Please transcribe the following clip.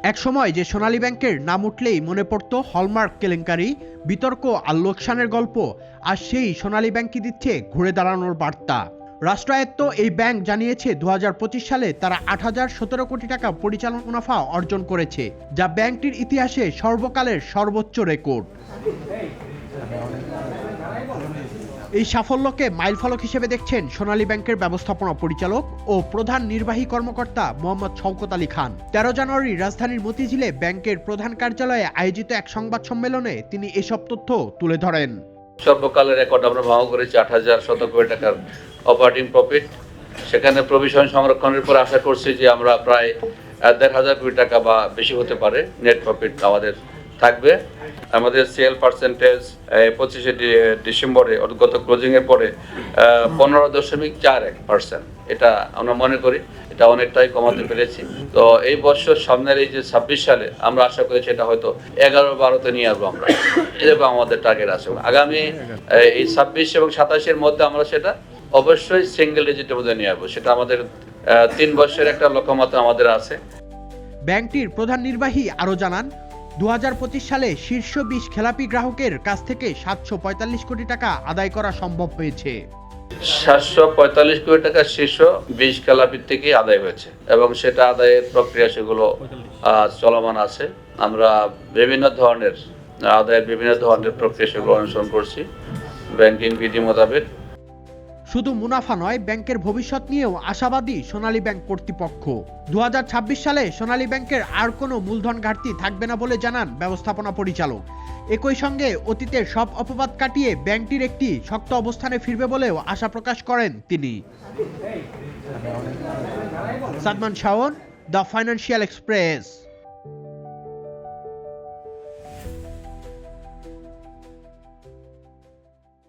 একসময় যে সোনালী ব্যাংকের নাম উঠলেই মনে পড়তো হলমার্ক কেলেঙ্কারি, বিতর্ক আর লোকসানের গল্প, আর সেই সোনালী ব্যাংকই দিচ্ছে ঘুরে দাঁড়ানোর বার্তা। রাষ্ট্রায়ত্ত এই ব্যাংক জানিয়েছে 2025 সালে তারা 8,017 কোটি টাকা পরিচালন মুনাফা অর্জন করেছে, যা ব্যাংকটির ইতিহাসে সর্বকালের সর্বোচ্চ রেকর্ড। এই সাফল্যকে মাইলফলক হিসেবে দেখছেন সোনালী ব্যাংকের ব্যবস্থাপনা পরিচালক ও প্রধান নির্বাহী কর্মকর্তা মোহাম্মদ শওকত আলী খান। 13 জানুয়ারি রাজধানীর মতিঝিলে ব্যাংকের প্রধান কার্যালয়ে আয়োজিত এক সংবাদ সম্মেলনে তিনি এসব তথ্য তুলে ধরেন। সর্বকালের রেকর্ড আমরা ভাঙা করেছি 8,017 কোটি টাকার অপারেটিং প্রফিট। সেখানে প্রভিশন সংরক্ষণের পর আশা করছি যে আমরা প্রায় 1,500 কোটি টাকা বা বেশি হতে পারে নেট প্রফিট আমাদের থাকবে। আমাদের সেল পার্সেন্টেজ 25 ডিসেম্বরে গত ক্লোজিং এর পরে 15.41%। এটা আমরা মনে করি এটা অনেকটাই কমাতে পেরেছি। তো এই বছর সামনের এই যে 26 সালে আমরা আশা করি সেটা হয়তো 11-12তে নিয়ে আসবো আমরা, এরকম আমাদের টার্গেট আছে। আগামী এই 26 এবং 27-এর মধ্যে আমরা সেটা অবশ্যই সিঙ্গেল ডিজিটের মধ্যে নিয়ে আসবো। সেটা আমাদের 3 বছরের একটা লক্ষ্যমাত্রা আমাদের আছে। ব্যাংকটির প্রধান নির্বাহী আরও জানান, 2025 সালে শীর্ষ 20 খেলাপি গ্রাহকের কাছ থেকে 745 কোটি টাকা আদায় করা সম্ভব হয়েছে। 745 কোটি টাকা শীর্ষ 20 খেলাপির থেকে আদায় হয়েছে এবং সেটা আদায়ের প্রক্রিয়া সেগুলো চলমান আছে। আমরা বিভিন্ন ধরনের প্রক্রিয়া সেগুলো অনুসরণ করছি ব্যাংকিং বিধি মোতাবেক। শুধু মুনাফা নয়, ব্যাংকের ভবিষ্যৎ নিয়েও আশাবাদী সোনালী ব্যাংক কর্তৃপক্ষ। 2026 সালে সোনালী ব্যাংকের আর কোনো মূলধন ঘাটতি থাকবে না বলে জানান ব্যবস্থাপনা পরিচালক। একই সঙ্গে অতীতের সব অপবাদ কাটিয়ে ব্যাংকটির একটি শক্ত অবস্থানে ফিরবে বলেও আশা প্রকাশ করেন তিনি। Sadman Shaon, the financial express.